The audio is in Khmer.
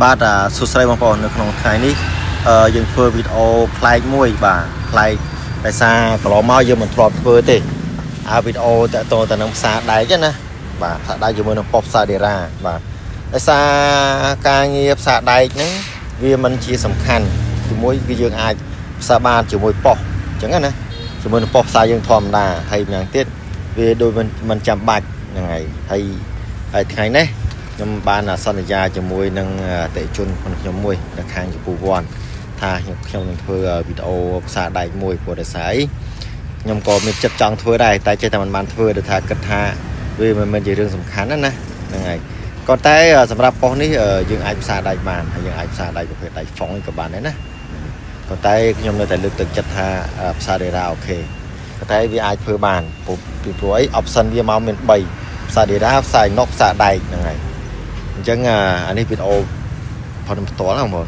បាទសួស្តីបងប្អូននៅក្នុងថ្ងៃនេះយើងធ្វើវីដេអូប្លែកមួយបាទប្លែកដោយសារកន្លងមកយើងមិនធ្លាប់ធ្វើទេវីដេអូតទៅទៅនឹងផ្សារដែកណាបាទផ្សារដែកជាមួយនឹងប៉ុស្តិ៍ផ្សារដេរ៉ាបាទដោយសារការងារផ្សារដែកហ្នឹងវាមិនជាសំខាន់ជាមួយគឺយើងអាចផ្សារបានជាមួយប៉ុស្តិ៍អញ្ចឹងណាជាមួយនឹងប៉ុស្តិ៍ផ្សារយើងធម្មតាហើយម្យ៉ាងទៀតវាដូចមិនចាំបាច់ហ្នឹងហើយថ្ងៃនេះខ្ញុំបានសន្យាជាមួយនឹងអតិថិជនខ្ញុំមួយនៅខាងចំពោះវ័នថាខ្ញុំនឹងធ្វើវីដេអូផ្សារដែកមួយព្រោះដោយសារខ្ញុំក៏មានចិត្តចង់ធ្វើដែរតែចេះតែមិនបានធ្វើដោយថាគិតថាវាមិនមែនជារឿងសំខាន់ណាហ្នឹងហើយក៏តែសម្រាប់ប៉ុស្តិ៍នេះយើងអាចផ្សារដែកបានហើយយើងអាចផ្សារដែកប្រភេទដែកហ្វុងក៏បានដែរណាក៏តែខ្ញុំនៅតែលើកទឹកចិត្តថាផ្សារដេរ៉ាអូខេក៏តែវាអាចធ្វើបានពីព្រោះអី option វាមកមាន3ផ្សារដេរ៉ាផ្សារណុកផ្សារដែកហ្នឹងហើយអញ្ចឹងអានេះវីដេអូផលផ្ទាល់ហ្នឹងបងប្អូន